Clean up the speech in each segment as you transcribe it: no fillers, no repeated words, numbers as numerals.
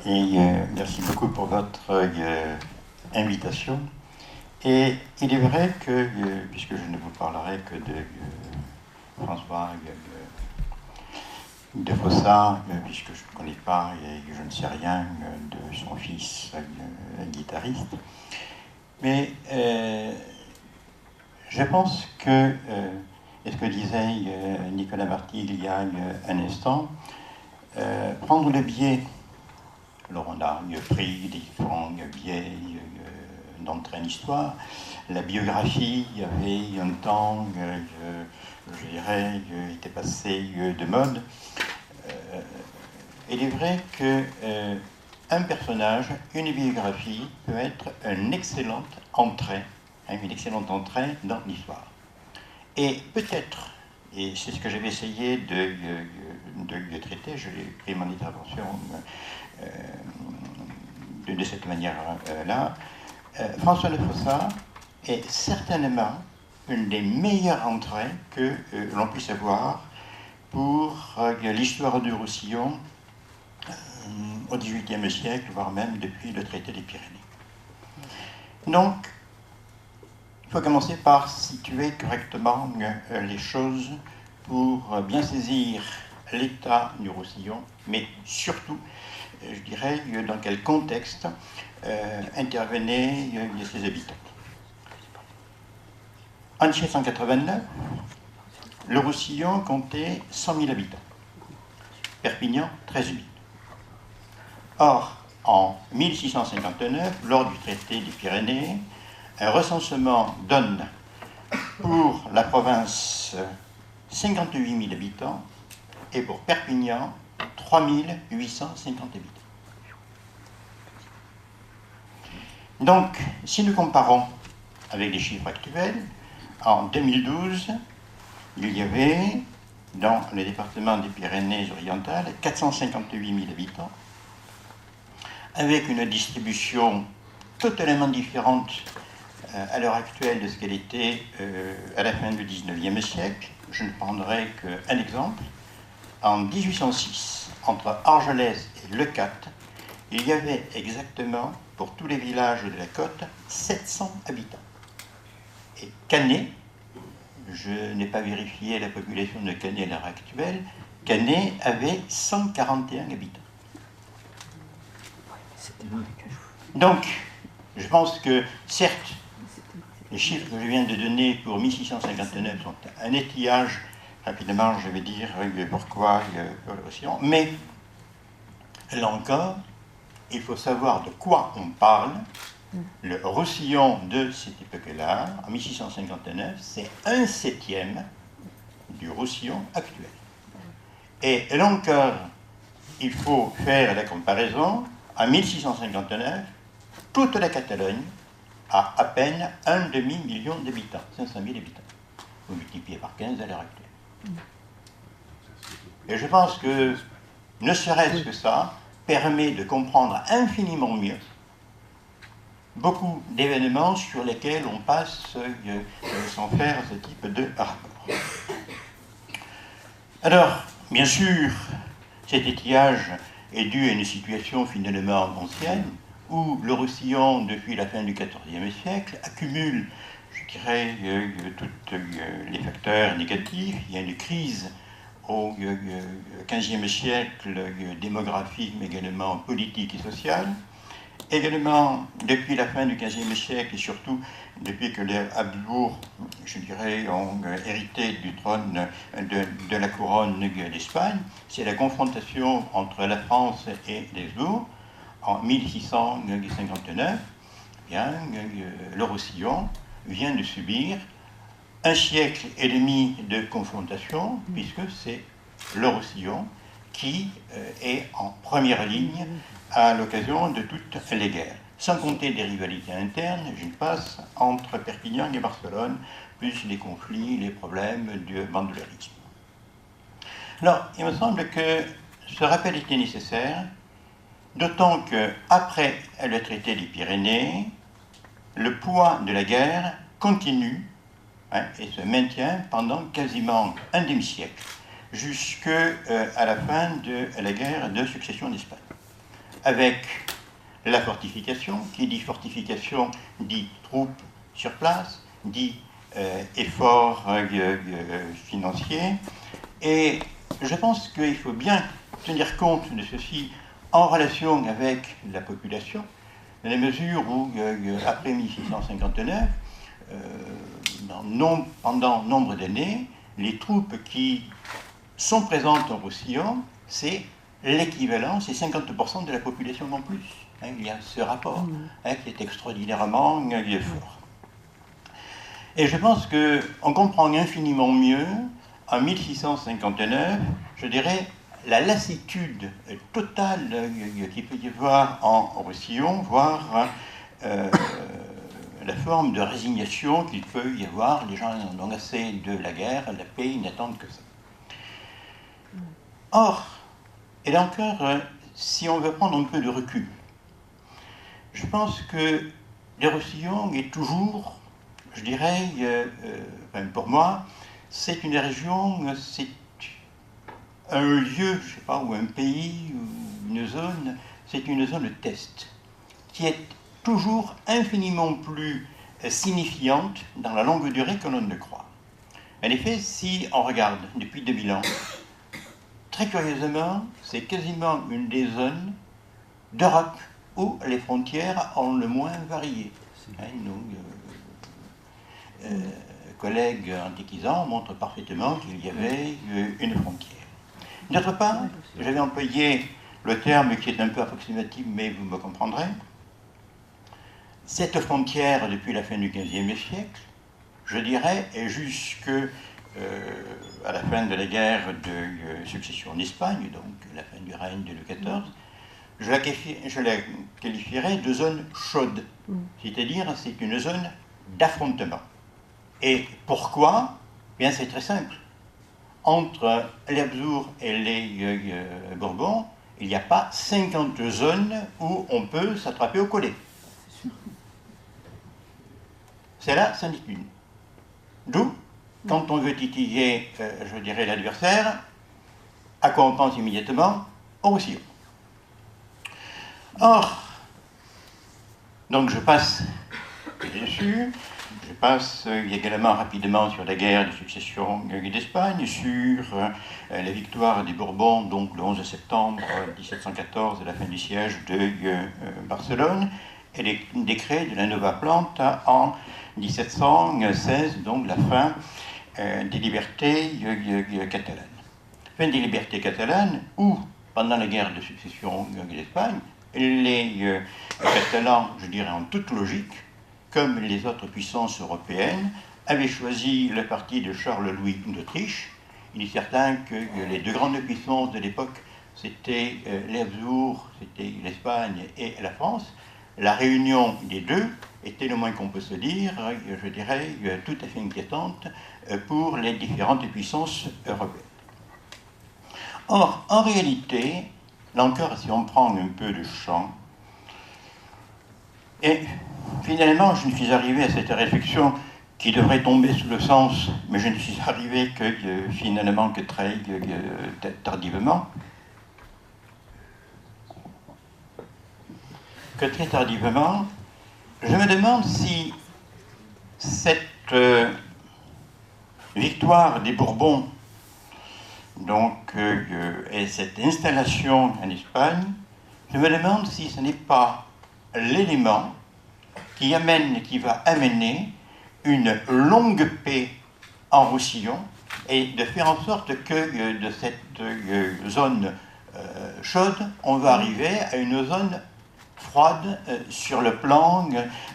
et merci beaucoup pour votre invitation. Et il est vrai que, puisque je ne vous parlerai que de François de Fossard, puisque je ne connais pas et je ne sais rien de son fils guitariste, mais je pense que, et ce que disait Nicolas Marty il y a un instant, prendre le biais, alors on a pris différents biais d'entrée en histoire, la biographie avait un temps, je dirais, était passé de mode. Il est vrai que un personnage, une biographie peut être une excellente entrée dans l'histoire. Et peut-être, et c'est ce que j'avais essayé de traiter, je l'ai pris mon intervention de cette manière-là, François de Fossard est certainement une des meilleures entrées que l'on puisse avoir pour l'histoire du Roussillon au XVIIIe siècle, voire même depuis le traité des Pyrénées. Donc, il faut commencer par situer correctement les choses pour bien saisir l'état du Roussillon, mais surtout, je dirais, dans quel contexte intervenaient ses habitants. En 1789, le Roussillon comptait 100 000 habitants. Perpignan, 13 000. Or, en 1659, lors du traité des Pyrénées, un recensement donne pour la province 58 000 habitants et pour Perpignan 3 850 habitants. Donc, si nous comparons avec les chiffres actuels, en 2012, il y avait dans le département des Pyrénées-Orientales 458 000 habitants, avec une distribution totalement différente à l'heure actuelle de ce qu'elle était à la fin du XIXe siècle. Je ne prendrai qu'un exemple. En 1806, entre Argelès et Leucate, il y avait exactement, pour tous les villages de la côte, 700 habitants. Et Canet, je n'ai pas vérifié la population de Canet à l'heure actuelle, Canet avait 141 habitants. Donc, je pense que, certes, les chiffres que je viens de donner pour 1659 sont un étillage, rapidement, je vais dire pourquoi pour le Roussillon, mais là encore, il faut savoir de quoi on parle. Le Roussillon de cette époque-là, en 1659, c'est 1/7 du Roussillon actuel. Et là encore, il faut faire la comparaison. En 1659, toute la Catalogne a à peine un demi-million d'habitants, 500 000 habitants. Vous multipliez par 15 à l'heure actuelle. Et je pense que, ne serait-ce que ça, permet de comprendre infiniment mieux beaucoup d'événements sur lesquels on passe sans faire ce type de rapport. Alors, bien sûr, cet étillage est dû à une situation finalement ancienne, où le Roussillon, depuis la fin du XIVe siècle, accumule, je dirais, tous les facteurs négatifs. Il y a une crise au XVe siècle démographique, mais également politique et sociale. Également, depuis la fin du XVe siècle, et surtout depuis que les Habsbourg, je dirais, ont hérité du trône de la couronne d'Espagne, c'est la confrontation entre la France et les Habsbourg. En 1659, bien, le Roussillon vient de subir un siècle et demi de confrontation, puisque c'est le Roussillon qui est en première ligne à l'occasion de toutes les guerres. Sans compter des rivalités internes, je passe entre Perpignan et Barcelone, plus les conflits, les problèmes du bandolérisme. Alors, il me semble que ce rappel était nécessaire, d'autant qu'après le traité des Pyrénées, le poids de la guerre continue et se maintient pendant quasiment un demi-siècle, jusqu'à la fin de la guerre de succession d'Espagne. avec la fortification. Qui dit fortification dit troupes sur place, dit effort financier. Et je pense qu'il faut bien tenir compte de ceci en relation avec la population, dans la mesure où, après 1659, pendant nombre d'années, les troupes qui sont présentes en Roussillon, c'est l'équivalent, c'est 50% de la population non plus. Hein, il y a ce rapport qui est extraordinairement fort. Et je pense qu'on comprend infiniment mieux, en 1659, je dirais, la lassitude totale qu'il peut y avoir en Roussillon, voire la forme de résignation qu'il peut y avoir. Les gens en ont assez de la guerre, la paix, ils n'attendent que ça. Or, et là encore, si on veut prendre un peu de recul, je pense que le Roussillon est toujours, je dirais, pour moi, c'est une région, c'est un lieu, je ne sais pas, ou un pays, ou une zone, c'est une zone de test, qui est toujours infiniment plus signifiante dans la longue durée que l'on ne le croit. En effet, si on regarde depuis 2000 ans, très curieusement, c'est quasiment une des zones d'Europe où les frontières ont le moins varié. Hein, nos collègues antiquisants montrent parfaitement qu'il y avait une frontière. D'autre part, j'avais employé le terme qui est un peu approximatif, mais vous me comprendrez. Cette frontière, depuis la fin du XVe siècle, je dirais, est jusque à la fin de la guerre de succession d'Espagne, donc la fin du règne de Louis XIV, je la qualifierais de zone chaude, c'est-à-dire c'est une zone d'affrontement. Et pourquoi? Bien, c'est très simple. Entre les Habsbourg et les Bourbons, il n'y a pas 50 zones où on peut s'attraper au collet. C'est là, c'en est une. D'où, quand on veut titiller, je dirais, l'adversaire, à quoi on pense immédiatement? Au Roussillon. Or, donc je passe dessus, je passe également rapidement sur la guerre de succession d'Espagne, sur la victoire des Bourbons, donc le 11 septembre 1714, à la fin du siège de Barcelone, et les décrets de la Nova Planta en 1716, donc la fin des libertés catalanes. Fin des libertés catalanes, où, pendant la guerre de succession d'Espagne, les Catalans, je dirais en toute logique, comme les autres puissances européennes, avaient choisi le parti de Charles-Louis d'Autriche. Il est certain que les deux grandes puissances de l'époque, c'était les Habsbourg, c'était l'Espagne et la France. La réunion des deux était, le moins qu'on peut se dire, je dirais, tout à fait inquiétante pour les différentes puissances européennes. Or, en réalité, là encore, si on prend un peu de champ, et finalement, je ne suis arrivé à cette réflexion qui devrait tomber sous le sens, mais je ne suis arrivé que finalement que très tardivement. Que très tardivement, je me demande si cette victoire des Bourbons, donc, et cette installation en Espagne, je me demande si ce n'est pas l'élément qui va amener une longue paix en Roussillon et de faire en sorte que de cette zone chaude, on va arriver à une zone froide sur le plan,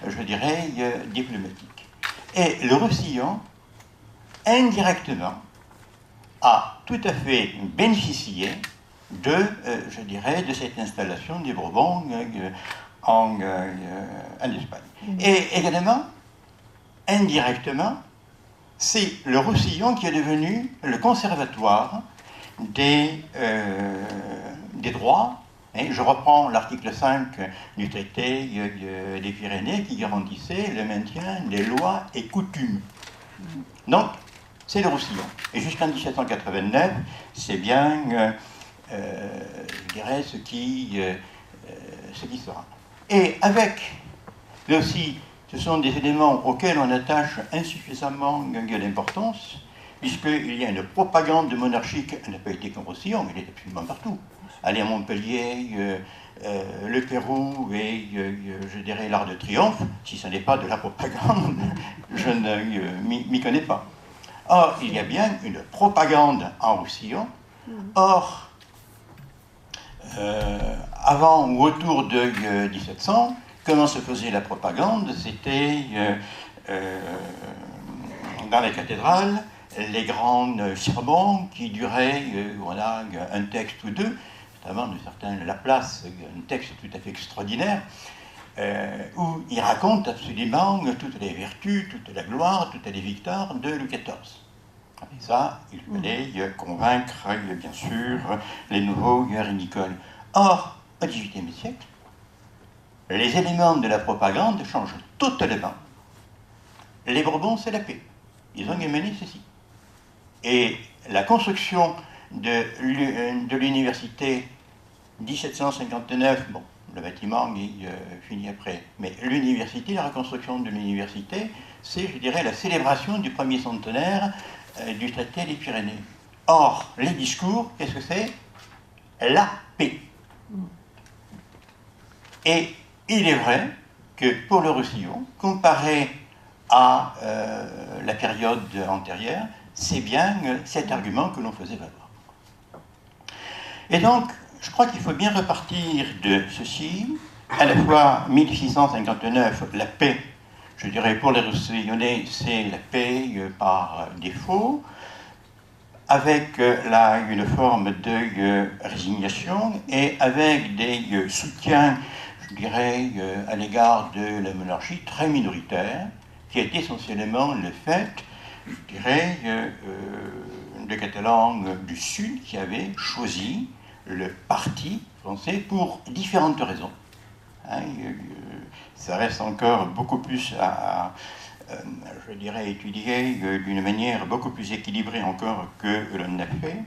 je dirais, diplomatique. Et le Roussillon, indirectement, a tout à fait bénéficié de, je dirais, de cette installation des Bourbons en Espagne. Et également, indirectement, c'est le Roussillon qui est devenu le conservatoire des droits. Et je reprends l'article 5 du traité des Pyrénées qui garantissait le maintien des lois et coutumes. Donc, c'est le Roussillon. Et jusqu'en 1789, c'est bien, je dirais, ce qui ce qui sera. Et avec, là aussi, ce sont des éléments auxquels on attache insuffisamment d'importance, puisqu'il y a une propagande monarchique, elle n'a pas été qu'en Roussillon, mais elle est absolument partout. Allez à Montpellier, le Pérou et, je dirais, l'Arc de Triomphe, si ce n'est pas de la propagande, je ne m'y connais pas. Or, il y a bien une propagande en Roussillon. Or, avant ou autour de 1700, comment se faisait la propagande? C'était dans les cathédrales, les grands sermons qui duraient voilà, un texte ou deux, notamment de certains Laplace, un texte tout à fait extraordinaire, où il raconte absolument toutes les vertus, toute la gloire, toutes les victoires de Louis XIV. Et ça, il fallait convaincre, bien sûr, les nouveaux Nicoles. Or, au XVIIIe siècle, les éléments de la propagande changent totalement. Les Bourbons, c'est la paix. Ils ont mené ceci. Et la construction de l'université 1759, bon, le bâtiment il finit après, mais l'université, la reconstruction de l'université, c'est, je dirais, la célébration du premier centenaire du traité des Pyrénées. Or, les discours, qu'est-ce que c'est? La paix. Et il est vrai que pour le Roussillon, comparé à la période antérieure, c'est bien cet argument que l'on faisait valoir. Et donc, je crois qu'il faut bien repartir de ceci, à la fois 1659, la paix, je dirais pour les Roussillonnais, c'est la paix par défaut, avec là une forme de résignation et avec des soutiens, je dirais, à l'égard de la monarchie très minoritaire, qui est essentiellement le fait, je dirais, de Catalans du Sud qui avaient choisi le parti français pour différentes raisons. Hein, ça reste encore beaucoup plus à je dirais, étudier d'une manière beaucoup plus équilibrée encore que l'on n'a fait.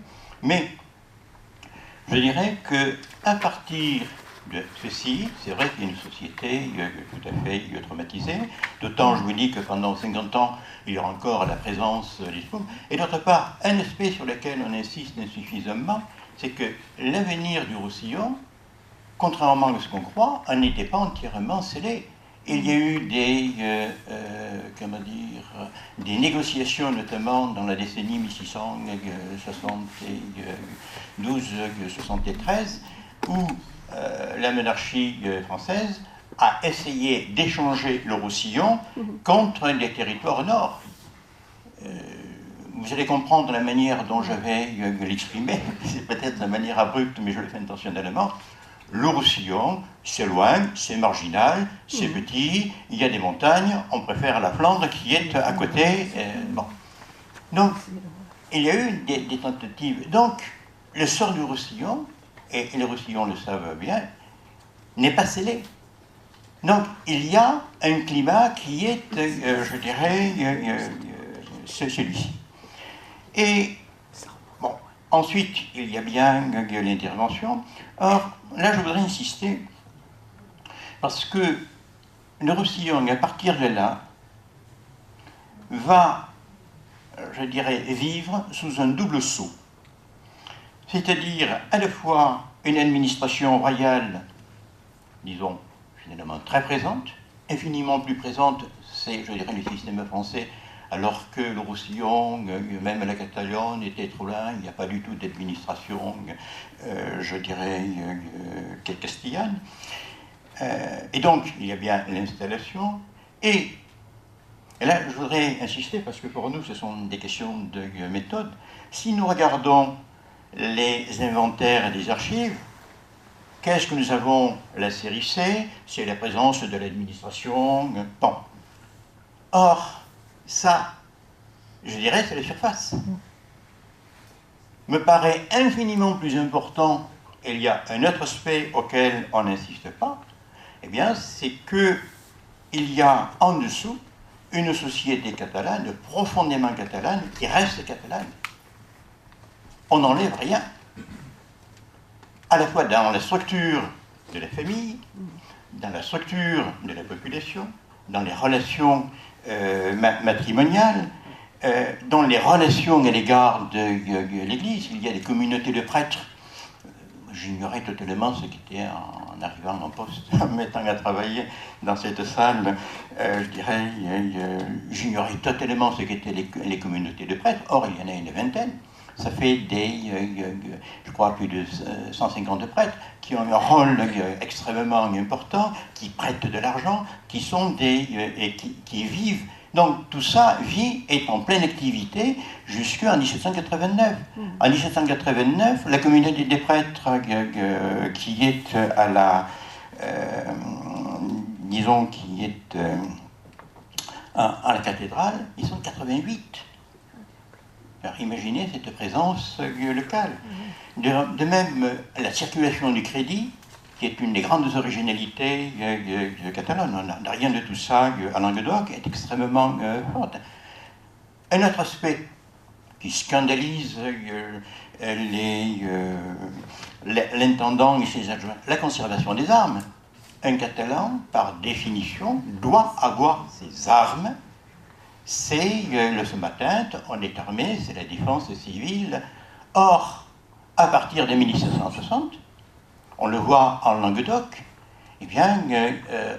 Mais je dirais qu'à partir de ceci, c'est vrai qu'il y a une société tout à fait traumatisée, d'autant je vous dis que pendant 50 ans, il y aura encore la présence des troubles. Et d'autre part, un aspect sur lequel on insiste insuffisamment, c'est que l'avenir du Roussillon, contrairement à ce qu'on croit, n'était pas entièrement scellé. Il y a eu des négociations, notamment dans la décennie 1672-73, où la monarchie française a essayé d'échanger le Roussillon contre les territoires au nord. Vous allez comprendre la manière dont je vais l'exprimer, c'est peut-être de manière abrupte, mais je le fais intentionnellement. Le Roussillon, c'est loin, c'est marginal, c'est petit, il y a des montagnes, on préfère la Flandre qui est à côté. Bon. Donc, il y a eu des tentatives. Donc, le sort du Roussillon, et les Roussillons le savent bien, n'est pas scellé. Donc, il y a un climat qui est, je dirais, celui-ci. Et, bon, ensuite, il y a bien l'intervention. Or, là, je voudrais insister, parce que le Roussillon, à partir de là, va, je dirais, vivre sous un double sceau. C'est-à-dire, à la fois, une administration royale, disons, finalement très présente, infiniment plus présente, c'est, je dirais, le système français, alors que le Roussillon, même la Catalogne, était trop loin, il n'y a pas du tout d'administration, je dirais, castillane. Et donc, il y a bien l'installation. Et là, je voudrais insister, parce que pour nous, ce sont des questions de méthode. Si nous regardons les inventaires des archives, qu'est-ce que nous avons? La série C, c'est la présence de l'administration. Bon. Or, ça, je dirais, c'est la surface. Me paraît infiniment plus important, et il y a un autre aspect auquel on n'insiste pas, eh bien, c'est qu'il y a en dessous une société catalane, profondément catalane, qui reste catalane. On n'enlève rien. À la fois dans la structure de la famille, dans la structure de la population, dans les relations matrimoniales, dans les relations à l'égard de l'Église. Il y a des communautés de prêtres. J'ignorais totalement ce qu'était, en arrivant en poste, en mettant à travailler dans cette salle, je dirais, j'ignorais totalement ce qu'étaient les communautés de prêtres. Or, il y en a une vingtaine. Ça fait je crois, plus de 150 prêtres qui ont un rôle extrêmement important, qui prêtent de l'argent, qui sont et qui vivent. Donc tout ça est en pleine activité jusqu'en 1789. En 1789, la communauté des prêtres qui est à la... disons, qui est à la cathédrale, ils sont 88. Alors imaginez cette présence locale. De même, la circulation du crédit, qui est une des grandes originalités catalanes, on n'a rien de tout ça à Languedoc, est extrêmement forte. Un autre aspect qui scandalise l'intendant et ses adjoints, la conservation des armes. Un Catalan, par définition, doit avoir ses armes. C'est le sommatin, on est armé, c'est la défense civile. Or, à partir de 1760, on le voit en Languedoc, eh bien,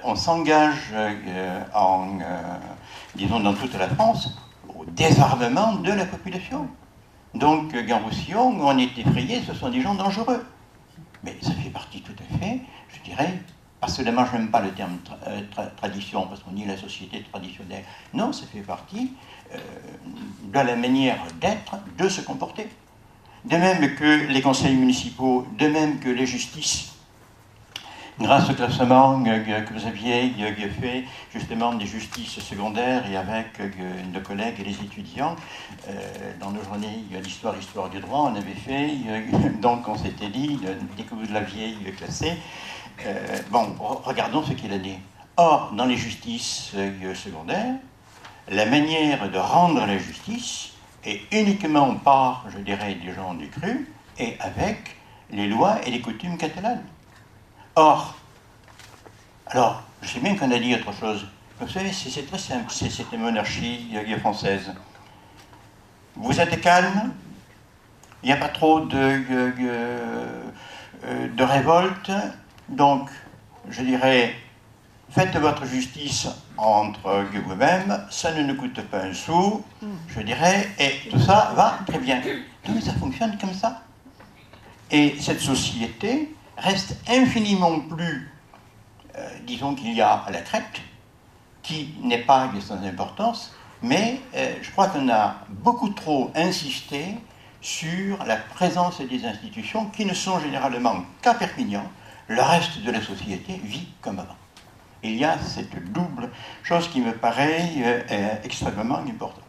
on s'engage, disons, dans toute la France, au désarmement de la population. Donc, Gand-Roussillon, on est effrayé, ce sont des gens dangereux. Mais ça fait partie tout à fait, je dirais, personnellement, je n'aime pas le terme tradition, parce qu'on dit la société traditionnelle. Non, ça fait partie de la manière d'être, de se comporter. De même que les conseils municipaux, de même que les justices, grâce au classement que vous aviez fait, justement, des justices secondaires, et avec nos collègues et les étudiants, dans nos journées d'histoire, histoire du droit, on avait fait, donc on s'était dit, dès que vous l'aviez classé, bon, regardons ce qu'il a dit. Or, dans les justices secondaires, la manière de rendre la justice est uniquement par, je dirais, des gens du cru, et avec les lois et les coutumes catalanes. Or, alors, je sais bien qu'on a dit autre chose. Vous savez, c'est très simple, c'est cette monarchie française. Vous êtes calme, il n'y a pas trop de révolte, donc, je dirais, faites votre justice entre vous-même, ça ne nous coûte pas un sou, je dirais, et tout ça va très bien. Tout ça fonctionne comme ça. Et cette société reste infiniment plus, disons qu'il y a à la crête, qui n'est pas sans importance, mais je crois qu'on a beaucoup trop insisté sur la présence des institutions qui ne sont généralement qu'à Perpignan. Le reste de la société vit comme avant. Il y a cette double chose qui me paraît extrêmement importante.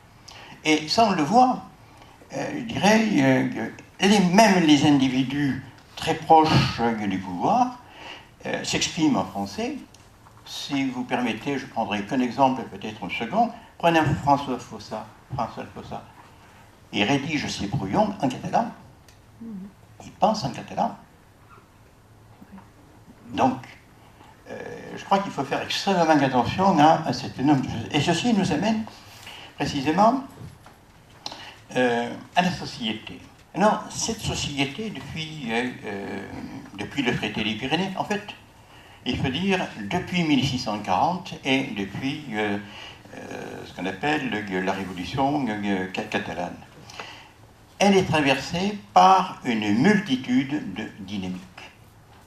Et ça, on le voit, je dirais, même les individus très proches du pouvoir s'expriment en français. Si vous permettez, je prendrai qu'un exemple, peut-être un second. Prenez François Fossat. Il rédige ses brouillons en catalan. Il pense en catalan. Donc, je crois qu'il faut faire extrêmement attention à un certain nombre de choses. Et ceci nous amène précisément à la société. Alors, cette société, depuis le traité des Pyrénées, en fait, il faut dire depuis 1640 et depuis ce qu'on appelle la révolution catalane. Elle est traversée par une multitude de dynamiques.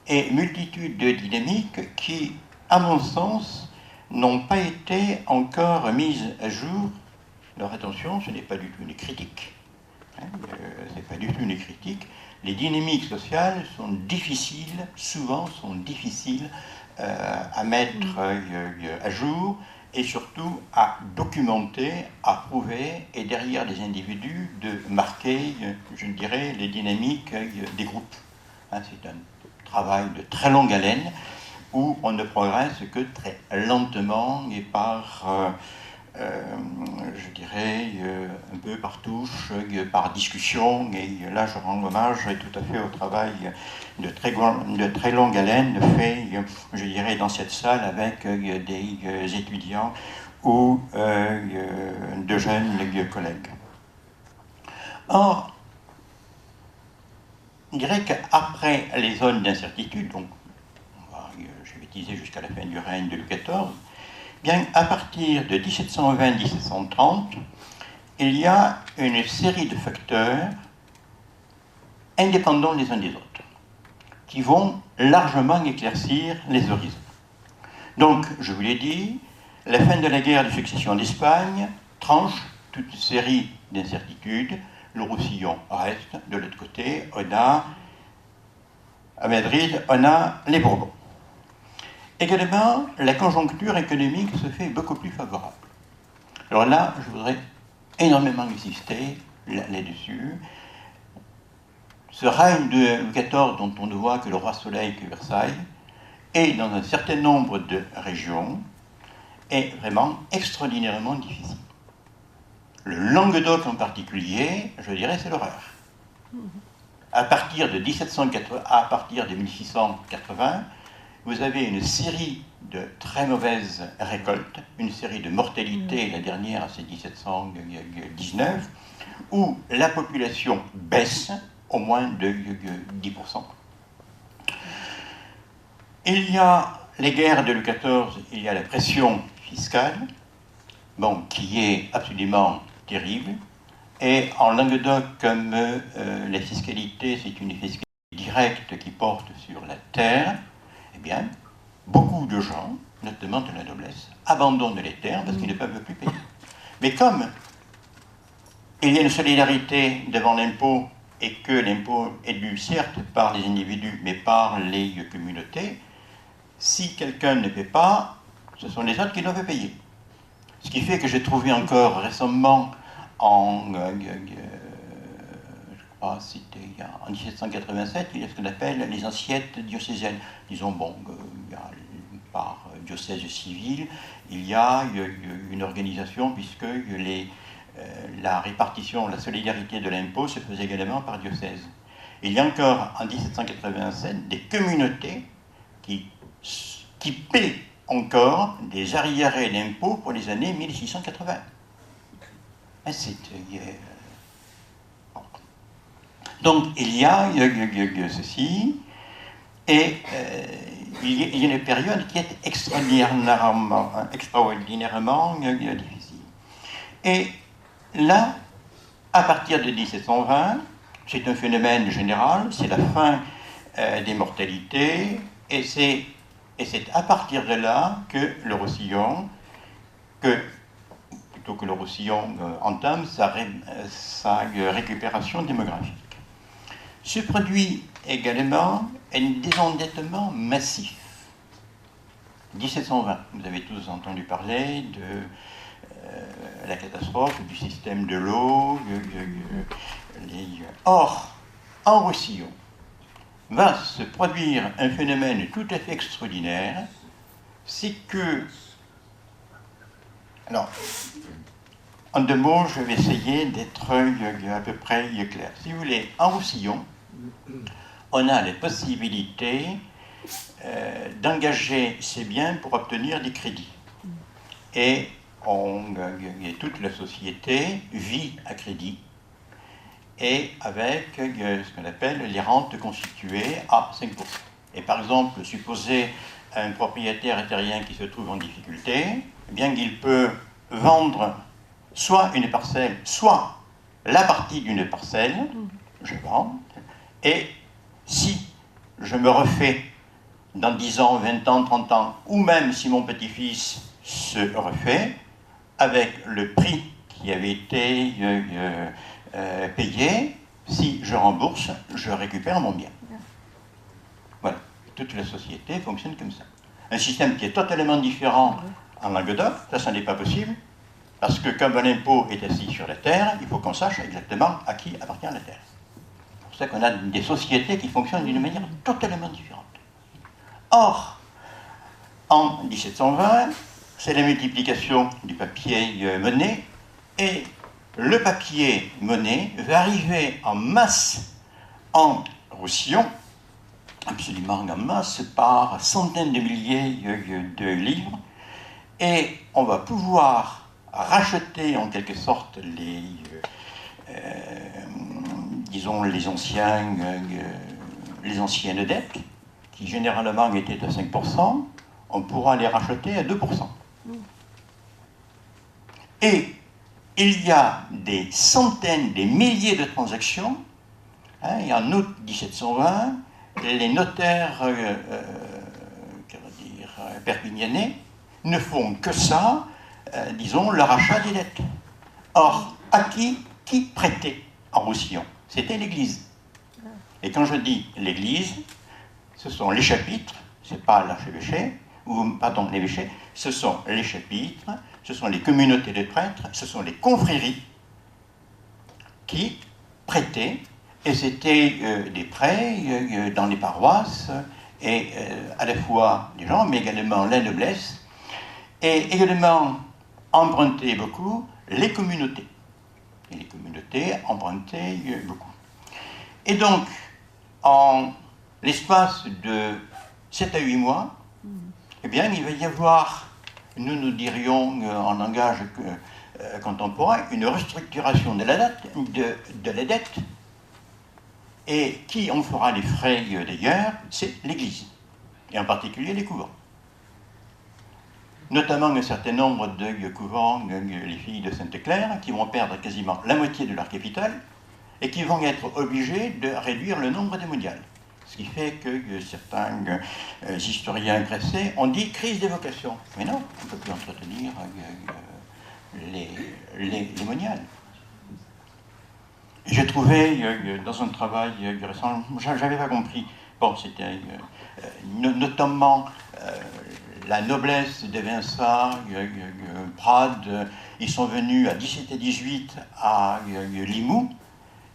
Et multitude de dynamiques qui, à mon sens, n'ont pas été encore mises à jour. Alors attention, ce n'est pas du tout une critique. Ce n'est pas du tout une critique. Les dynamiques sociales sont difficiles, souvent sont difficiles à mettre à jour et surtout à documenter, à prouver, et derrière les individus de marquer, je dirais, les dynamiques des groupes. C'est un travail de très longue haleine où on ne progresse que très lentement et par je dirais, un peu par touche, par discussion, et là je rends hommage tout à fait au travail de très longue haleine fait, je dirais, dans cette salle avec des étudiants ou de jeunes collègues. Or, je dirais qu'après les zones d'incertitude, donc je vais utiliser jusqu'à la fin du règne de Louis XIV, bien, à partir de 1720-1730, il y a une série de facteurs indépendants les uns des autres, qui vont largement éclaircir les horizons. Donc, je vous l'ai dit, la fin de la guerre de succession d'Espagne tranche toute une série d'incertitudes. Le Roussillon reste, de l'autre côté, à Madrid, on a les Bourbons. Également, la conjoncture économique se fait beaucoup plus favorable. Alors là, je voudrais énormément insister là-dessus. Ce règne de Louis XIV, dont on ne voit que le roi Soleil que Versailles, et dans un certain nombre de régions, est vraiment extraordinairement difficile. Le Languedoc en particulier, je dirais, c'est l'horreur. À partir de 1680, vous avez une série de très mauvaises récoltes, une série de mortalités, la dernière c'est 1719, où la population baisse au moins de 10%. Il y a les guerres de Louis XIV, il y a la pression fiscale, bon, qui est absolument terrible. Et en Languedoc, comme la fiscalité, c'est une fiscalité directe qui porte sur la terre, eh bien, beaucoup de gens, notamment de la noblesse, abandonnent les terres parce qu'ils ne peuvent plus payer. Mais comme il y a une solidarité devant l'impôt et que l'impôt est dû certes par les individus, mais par les communautés, si quelqu'un ne paie pas, ce sont les autres qui doivent payer. Ce qui fait que j'ai trouvé encore récemment en 1787, il y a ce qu'on appelle les assiettes diocésaines. Disons, bon, par diocèse civil, il y a une organisation puisque la répartition, la solidarité de l'impôt se faisait également par diocèse. Il y a encore en 1787 des communautés qui paient encore des arriérés d'impôts pour les années 1680. Donc il y a ceci, et il y a une période qui est extraordinairement difficile. Et là, à partir de 1720, c'est un phénomène général, c'est la fin des mortalités, et c'est à partir de là que le Roussillon, plutôt que le Roussillon entame sa récupération démographique. Se produit également un désendettement massif. 1720, vous avez tous entendu parler de la catastrophe du système de l'eau. Or, en Roussillon, va se produire un phénomène tout à fait extraordinaire, c'est que... Alors, en deux mots, je vais essayer d'être à peu près clair. Si vous voulez, en Roussillon, on a les possibilités d'engager ces biens pour obtenir des crédits. Et toute la société vit à crédit, et avec ce qu'on appelle les rentes constituées à 5%. Et par exemple, supposez un propriétaire terrien qui se trouve en difficulté, eh bien qu'il peut vendre soit une parcelle, soit la partie d'une parcelle, je vends, et si je me refais dans 10 ans, 20 ans, 30 ans, ou même si mon petit-fils se refait, avec le prix qui avait été payé, si je rembourse, je récupère mon bien. Voilà, toute la société fonctionne comme ça. Un système qui est totalement différent en Languedoc, ça n'est pas possible, parce que comme l'impôt est assis sur la terre, il faut qu'on sache exactement à qui appartient la terre. C'est pour ça qu'on a des sociétés qui fonctionnent d'une manière totalement différente. Or, en 1720, c'est la multiplication du papier monnaie, et le papier monnaie va arriver en masse en Roussillon, absolument en masse, par centaines de milliers de livres, et on va pouvoir racheter en quelque sorte disons les anciennes dettes, qui généralement étaient à 5%, on pourra les racheter à 2%. Et il y a des centaines, des milliers de transactions. Et en août 1720, les notaires perpignanais ne font que ça, disons, le rachat des dettes. Or, à qui prêtait en Roussillon? C'était l'Église. Et quand je dis l'Église, ce sont les chapitres, c'est pas l'archevêché, pardon, l'évêché, ce sont les chapitres, ce sont les communautés de prêtres, ce sont les confréries qui prêtaient, et c'était des prêts dans les paroisses, et à la fois des gens, mais également la noblesse, et également empruntaient beaucoup les communautés. Et les communautés empruntaient beaucoup. Et donc, en l'espace de 7 à 8 mois, eh bien, il va y avoir, nous dirions en langage contemporain, une restructuration de la dette. Et qui en fera les frais d'ailleurs? C'est l'Église, et en particulier les couvents. Notamment un certain nombre de couvents, les filles de Sainte-Claire, qui vont perdre quasiment la moitié de leur capital, et qui vont être obligés de réduire le nombre des moniales. Ce qui fait que certains historiens pressés ont dit crise des vocations. Mais non, on ne peut plus entretenir les moniales. J'ai trouvé dans un travail récent, j'avais pas compris, bon, c'était notamment la noblesse de Vinça, Prades, ils sont venus à 17 et 18 à Limoux,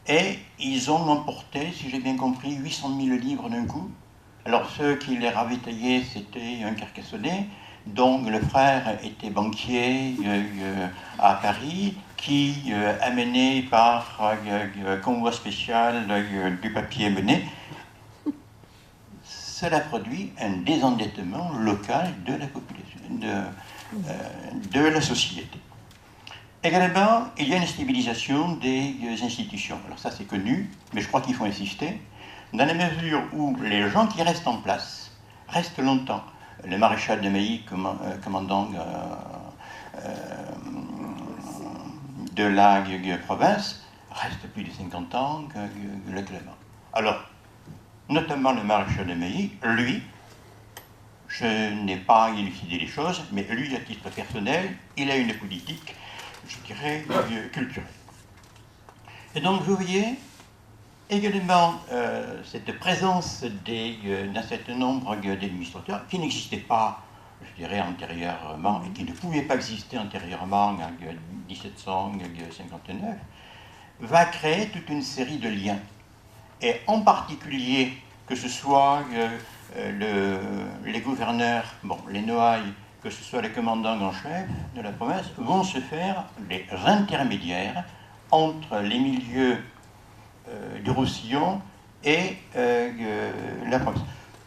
et ils ont emporté, si j'ai bien compris, 800 000 livres d'un coup. Alors ceux qui les ravitaillaient, c'était un Carcassonnais, dont le frère était banquier à Paris, qui amenait par convoi spécial du papier monnaie. Cela produit un désendettement local de la population, de la société. Également, il y a une stabilisation des institutions. Alors ça, c'est connu, mais je crois qu'il faut insister, dans la mesure où les gens qui restent en place restent longtemps. Le maréchal de Mailly, commandant de la province, reste plus de 50 ans le Clément. Alors, notamment le maréchal de Mailly, lui, je n'ai pas élucidé les choses, mais lui, à titre personnel, il a une politique, je dirais, culturelle. Et donc, vous voyez également cette présence d'un certain nombre d'administrateurs qui n'existaient pas, je dirais, antérieurement, et qui ne pouvaient pas exister antérieurement en 1759, va créer toute une série de liens. Et en particulier, que ce soit les gouverneurs, bon, les Noailles, que ce soit les commandants en chef de la province, vont se faire les intermédiaires entre les milieux du Roussillon et la province.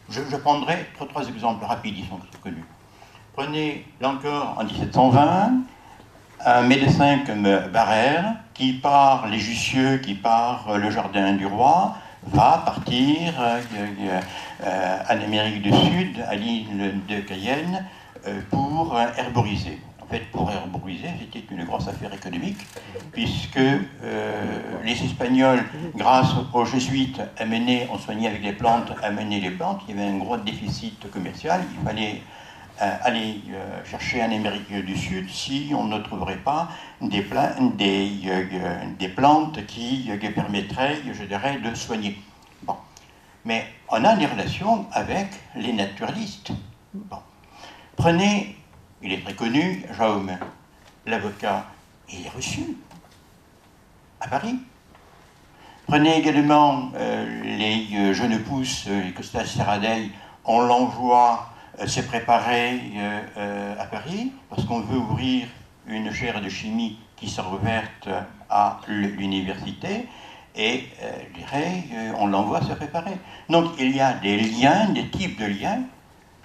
Je prendrai trois exemples rapides, ils sont connus. Prenez là encore en 1720 un médecin comme Barrère, qui par les Jussieu, qui par le Jardin du Roi, va partir en Amérique du Sud, à l'île de Cayenne, pour herboriser. En fait, pour herboriser, c'était une grosse affaire économique, puisque les Espagnols, grâce aux Jésuites, on soignait avec les plantes, amenaient les plantes, il y avait un gros déficit commercial, il fallait aller chercher en Amérique du Sud si on ne trouverait pas des plantes qui permettraient, je dirais, de soigner. Bon. Mais on a des relations avec les naturalistes. Bon. Prenez, il est très connu, Jaume, l'avocat, il est reçu à Paris. Prenez également les jeunes pousses, les Costas Serradell, on l'envoie s'est préparé à Paris, parce qu'on veut ouvrir une chaire de chimie qui sera ouverte à l'université, et je dirais, on l'envoie se préparer. Donc il y a des liens, des types de liens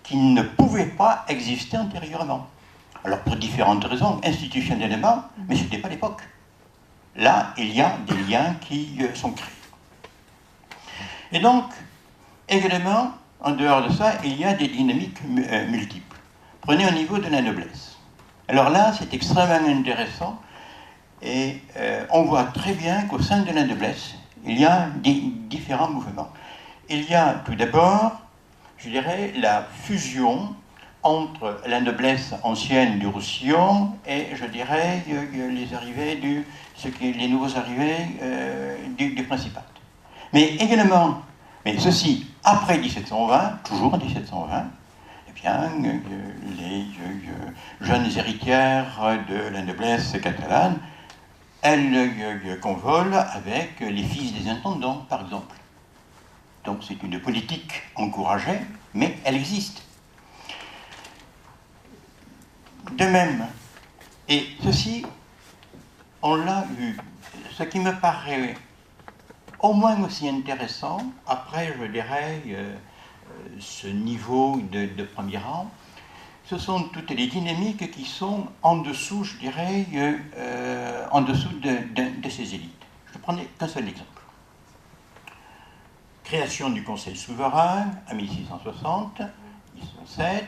qui ne pouvaient pas exister antérieurement. Alors pour différentes raisons, institutionnellement, mais ce n'était pas l'époque. Là, il y a des liens qui sont créés. Et donc, également, en dehors de ça, il y a des dynamiques multiples. Prenez au niveau de la noblesse. Alors là, c'est extrêmement intéressant, et on voit très bien qu'au sein de la noblesse, il y a différents mouvements. Il y a tout d'abord, je dirais, la fusion entre la noblesse ancienne du Roussillon et, je dirais, les arrivées les nouveaux arrivés du Principat. Mais également, mais ceci après 1720, toujours en 1720, eh bien, les jeunes héritières de la noblesse catalane, elles convolent avec les fils des intendants, par exemple. Donc c'est une politique encouragée, mais elle existe. De même, et ceci, on l'a vu, ce qui me paraît au moins aussi intéressant, après, je dirais, ce niveau de premier rang, ce sont toutes les dynamiques qui sont en dessous, je dirais, en dessous de ces élites. Je ne prenais qu'un seul exemple. Création du Conseil souverain en 1660, 1607,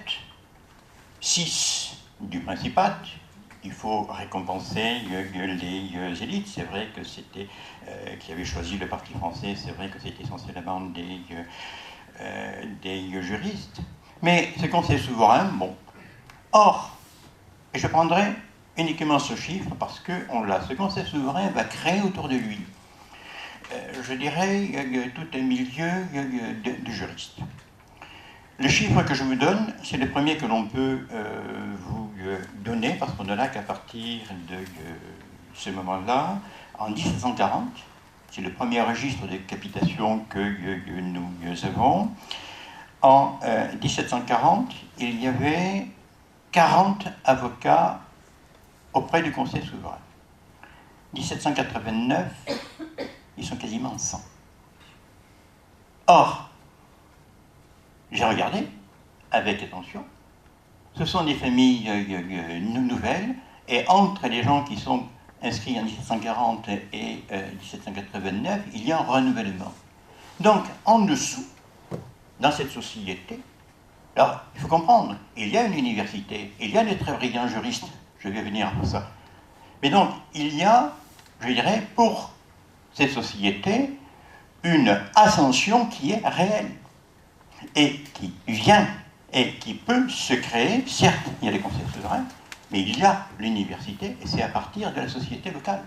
6 du Principat. Il faut récompenser les élites. C'est vrai que c'était qui avait choisi le Parti français. C'est vrai que c'était essentiellement des juristes. Mais ce Conseil souverain, bon. Or, et je prendrai uniquement ce chiffre parce que ce Conseil souverain va créer autour de lui, je dirais, tout un milieu de juristes. Le chiffre que je vous donne, c'est le premier que l'on peut vous donner, parce qu'on ne l'a qu'à partir de ce moment-là, en 1740. C'est le premier registre de capitation que nous avons. En 1740, il y avait 40 avocats auprès du Conseil souverain. 1789, ils sont quasiment 100. Or, j'ai regardé avec attention, ce sont des familles nouvelles, et entre les gens qui sont inscrits en 1740 et 1789, il y a un renouvellement. Donc, en dessous, dans cette société, alors, il faut comprendre, il y a une université, il y a des très brillants juristes, je vais venir à ça. Mais donc, il y a, je dirais, pour cette société, une ascension qui est réelle, et qui vient, et qui peut se créer. Certes, il y a les conseils souverains, mais il y a l'université, et c'est à partir de la société locale.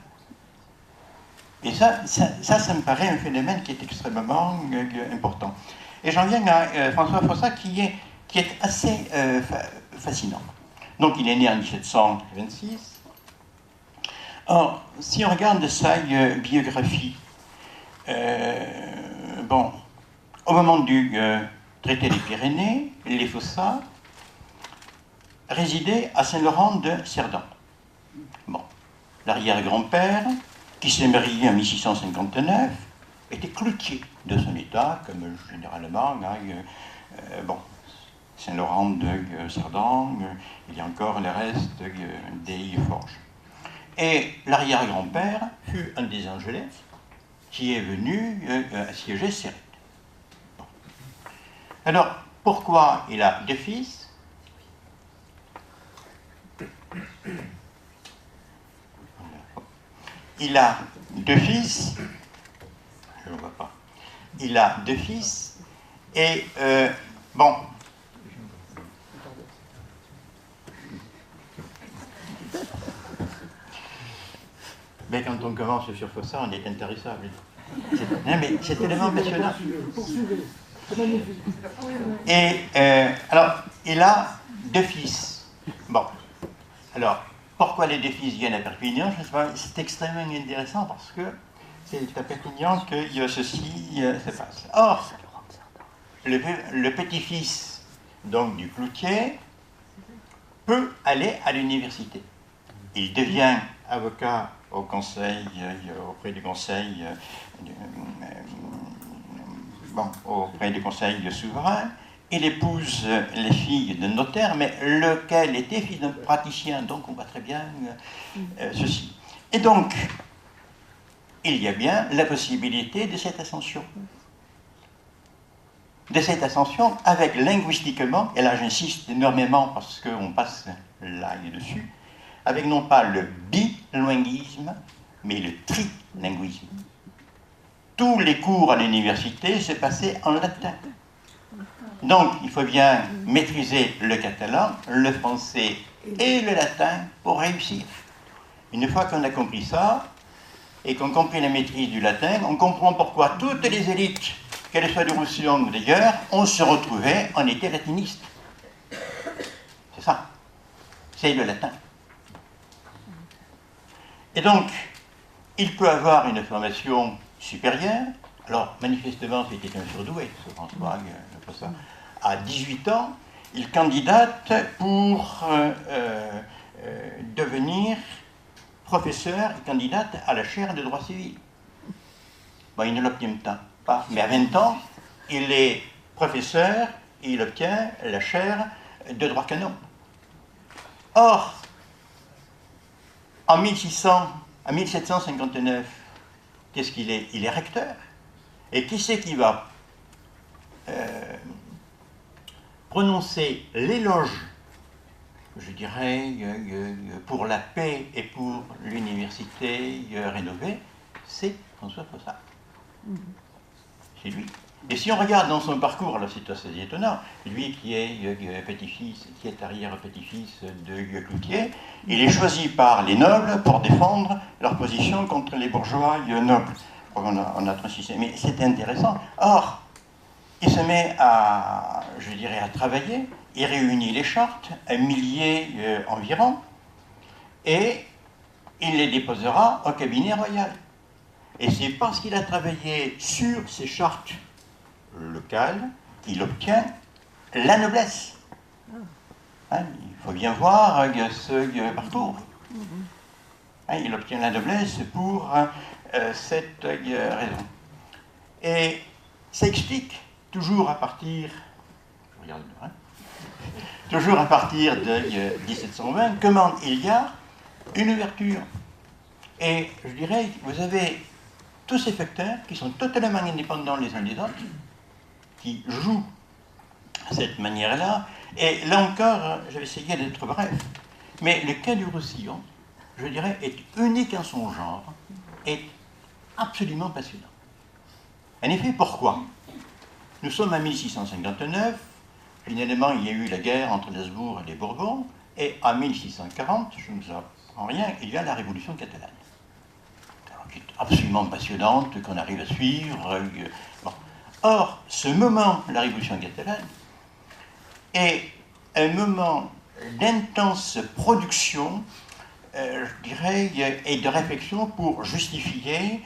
Et ça me paraît un phénomène qui est extrêmement important. Et j'en viens à François Fossat, qui est assez fascinant. Donc il est né en 1726. Or, si on regarde sa biographie, bon, au moment du traité des Pyrénées, les Fossat résidaient à Saint-Laurent de Cerdan. Bon, l'arrière-grand-père, qui s'est marié en 1659, était cloutier de son état, comme généralement, bon, Saint-Laurent de Cerdan, il y a encore le reste des forges. Et l'arrière-grand-père fut un des Angelès qui est venu assiéger Céret. Bon. Alors, pourquoi il a deux fils? Il a deux fils, je ne vois pas, il a deux fils, et bon, mais quand on commence sur Fossat, on est intarissable. Non, mais c'est tellement passionnant. Et alors, il a deux fils. Bon, alors, pourquoi les deux fils viennent à Perpignan? Je sais pas, c'est extrêmement intéressant parce que c'est à Perpignan que ceci se passe. Or, le petit-fils donc du cloutier, peut aller à l'université. Il devient avocat au conseil, auprès du conseil, auprès du conseil souverain. Il épouse les filles de notaire, mais lequel était fils d'un praticien, donc on voit très bien ceci. Et donc, il y a bien la possibilité de cette ascension. De cette ascension avec linguistiquement, et là j'insiste énormément parce qu'on passe là et dessus, avec non pas le bilinguisme, mais le trilinguisme. Tous les cours à l'université se passaient en latin. Donc il faut bien maîtriser le catalan, le français et le latin pour réussir. Une fois qu'on a compris ça, et qu'on compris la maîtrise du latin, on comprend pourquoi toutes les élites, qu'elles soient du Roussillon ou d'ailleurs, on se retrouvait, on était latiniste. C'est ça. C'est le latin. Et donc, il peut avoir une formation supérieure. Alors, manifestement, c'était un surdoué, ce François, pas ça. À 18 ans, il candidate pour devenir professeur et candidate à la chaire de droit civil. Bon, il ne l'obtient pas, mais à 20 ans, il est professeur et il obtient la chaire de droit canon. Or, en 1759, qu'est-ce qu'il est? Il est recteur. Et qui c'est qui va prononcer l'éloge, je dirais, pour la paix et pour l'université rénovée? C'est François Possart. C'est lui. Et si on regarde dans son parcours, là c'est assez étonnant, lui qui est petit-fils, qui est arrière-petit-fils de Cloutier, il est choisi par les nobles pour défendre leur position contre les bourgeois nobles. On a insisté, mais c'est intéressant. Or, il se met à, je dirais, à travailler, il réunit les chartes, un millier environ, et il les déposera au cabinet royal. Et c'est parce qu'il a travaillé sur ces chartes locales qu'il obtient la noblesse. Hein, il faut bien voir ce parcours. Hein, il obtient la noblesse pour cette raison. Et ça explique, toujours à partir de 1720, comment il y a une ouverture. Et je dirais, vous avez tous ces facteurs qui sont totalement indépendants les uns des autres, qui jouent de cette manière-là. Et là encore, je vais essayer d'être bref, mais le cas du Roussillon, je dirais, est unique en son genre, est absolument passionnant. En effet, pourquoi? Nous sommes en 1659, finalement il y a eu la guerre entre les Habsbourg et les Bourbons, et en 1640, je ne vous apprends rien, il y a la Révolution catalane. Qui est absolument passionnante, qu'on arrive à suivre. Bon. Or, ce moment, la Révolution catalane, est un moment d'intense production, je dirais, et de réflexion pour justifier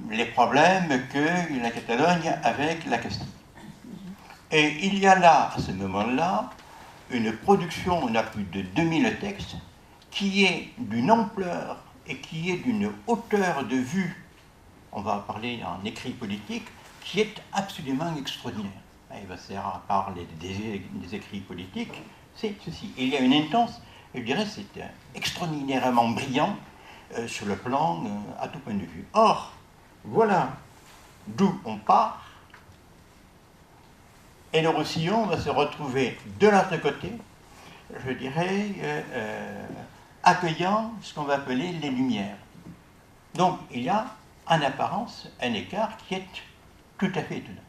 les problèmes que la Catalogne avec la Castille. Et il y a là, à ce moment-là, une production, on a plus de 2000 textes, qui est d'une ampleur et qui est d'une hauteur de vue, on va parler en écrit politique, qui est absolument extraordinaire. Eva Serra parle des écrits politiques, c'est ceci. Il y a une intense, je dirais, c'est extraordinairement brillant sur le plan à tout point de vue. Or, voilà d'où on part, et le Roussillon va se retrouver de l'autre côté, je dirais, accueillant ce qu'on va appeler les Lumières. Donc, il y a, en apparence, un écart qui est tout à fait étonnant.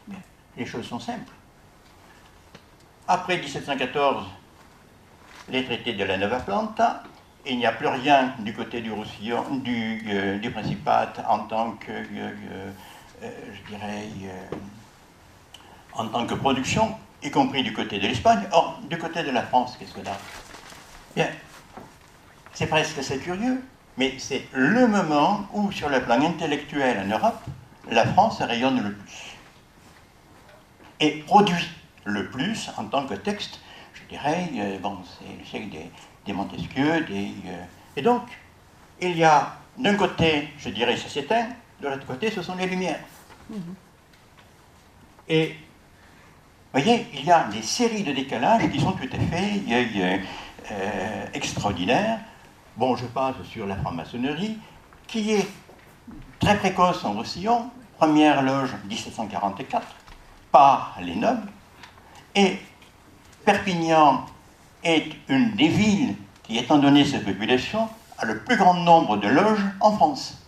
Bien, les choses sont simples. Après 1714, les traités de la Nova Planta, il n'y a plus rien du côté du Roussillon, du Principat en tant que, je dirais, en tant que production, y compris du côté de l'Espagne. Or, du côté de la France, qu'est-ce que là? Bien, c'est presque assez curieux, mais c'est le moment où, sur le plan intellectuel en Europe, la France rayonne le plus. Et produit le plus en tant que texte, je dirais, bon, c'est le siècle des Montesquieu, et donc, il y a d'un côté, je dirais, ça s'éteint, de l'autre côté, ce sont les Lumières. Et, vous voyez, il y a des séries de décalages qui sont tout à fait extraordinaires. Bon, je passe sur la franc-maçonnerie, qui est très précoce en Roussillon, première loge 1744, par les nobles, et Perpignan est une des villes qui, étant donné sa population, a le plus grand nombre de loges en France.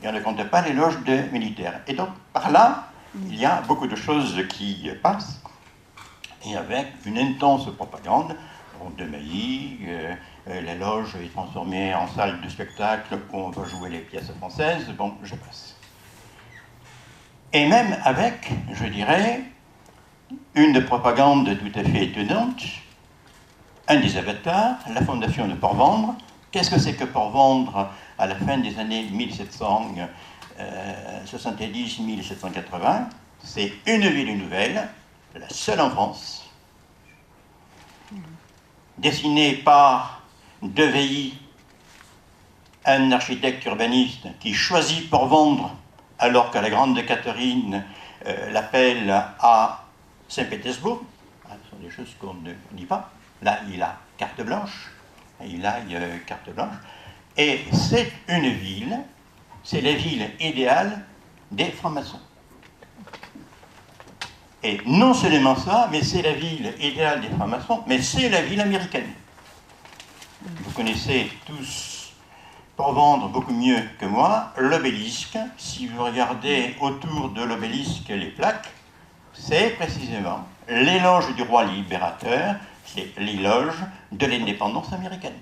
Et on ne compte pas les loges de militaires. Et donc, par là, il y a beaucoup de choses qui passent, et avec une intense propagande. De Mailly, la loge est transformée en salle de spectacle où on va jouer les pièces françaises, bon, je passe. Et même avec, je dirais, une propagande tout à fait étonnante, un des avatars, la fondation de Port-Vendre. Qu'est-ce que c'est que Port-Vendre à la fin des années 1770-1780? C'est une ville nouvelle, la seule en France, dessinée par De Veilly, un architecte urbaniste qui choisit Port-Vendre alors que la grande Catherine l'appelle à Saint-Pétersbourg. Ce sont des choses qu'on ne dit pas. Là, il a carte blanche. Carte blanche. Et c'est une ville, c'est la ville idéale des francs-maçons. Et non seulement ça, mais c'est la ville idéale des francs-maçons, mais c'est la ville américaine. Vous connaissez tous, pour vendre beaucoup mieux que moi, l'obélisque. Si vous regardez autour de l'obélisque les plaques, c'est précisément l'éloge du roi libérateur, c'est l'éloge de l'indépendance américaine.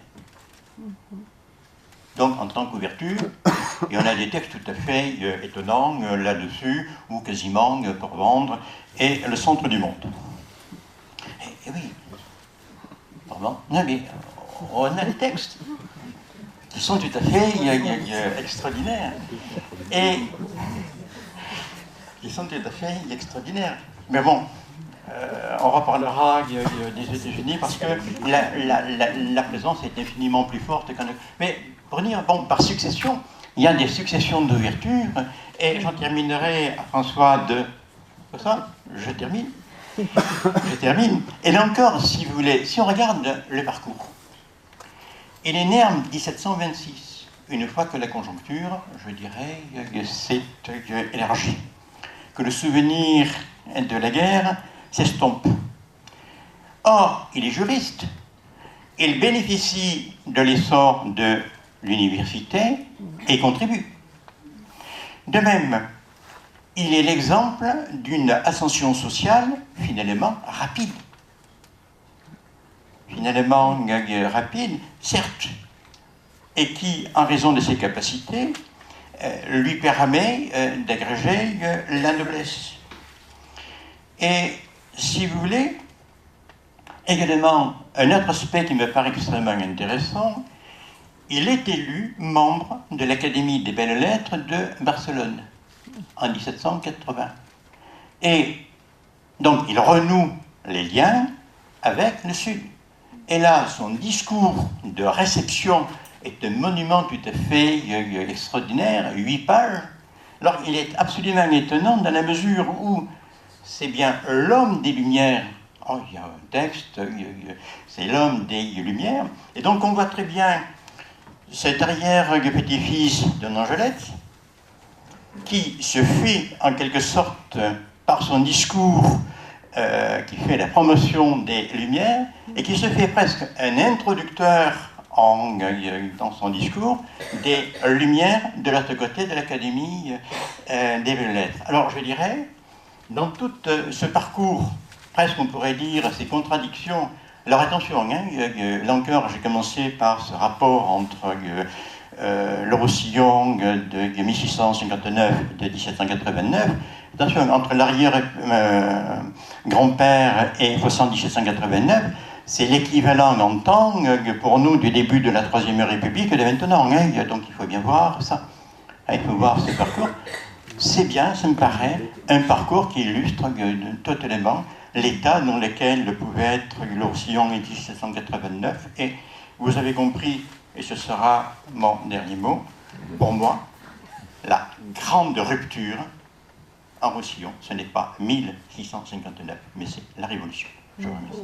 Donc, en tant qu'ouverture, il y en a des textes tout à fait étonnants là-dessus, ou quasiment pour vendre, et le centre du monde. Et oui, pardon, non mais on a des textes qui sont tout à fait extraordinaires, et qui sont tout à fait extraordinaires. Mais bon, on reparlera des États-Unis parce que la présence est infiniment plus forte qu'en... Mais pour dire, bon, par succession, il y a des successions d'ouvertures, et j'en terminerai à François de... Ça, je termine. Et là encore, si vous voulez, si on regarde le parcours, il est né en 1726, une fois que la conjoncture, je dirais, s'est élargie, que le souvenir de la guerre s'estompe. Or, il est juriste, il bénéficie de l'essor de l'université et contribue. De même, il est l'exemple d'une ascension sociale finalement rapide. Certes, et qui, en raison de ses capacités, lui permet d'agréger la noblesse. Et, si vous voulez, également, un autre aspect qui me paraît extrêmement intéressant, il est élu membre de l'Académie des Belles Lettres de Barcelone en 1780. Et donc, il renoue les liens avec le Sud. Et là, son discours de réception est un monument tout à fait extraordinaire, 8 pages. Alors, il est absolument étonnant dans la mesure où c'est bien l'homme des Lumières. Oh, il y a un texte, c'est l'homme des Lumières. Et donc, on voit très bien cet arrière-petit-fils de Nangelette, qui se fait en quelque sorte, par son discours, qui fait la promotion des Lumières, et qui se fait presque un introducteur dans son discours des Lumières de l'autre côté de l'Académie des Belles Lettres. Alors je dirais, dans tout ce parcours, presque on pourrait dire ces contradictions, alors attention, là encore j'ai commencé par ce rapport entre le Roussillon de 1659 et de 1789, attention, entre l'arrière-grand-père et Faucon 1789, c'est l'équivalent en temps pour nous du début de la Troisième République de maintenant. Donc il faut bien voir ça. Il faut voir ce parcours. C'est bien, ça me paraît, un parcours qui illustre totalement l'état dans lequel pouvait être le Roussillon en 1789. Et vous avez compris, et ce sera mon dernier mot, pour moi, la grande rupture en Roussillon, ce n'est pas 1659, mais c'est la Révolution. Je vous remercie.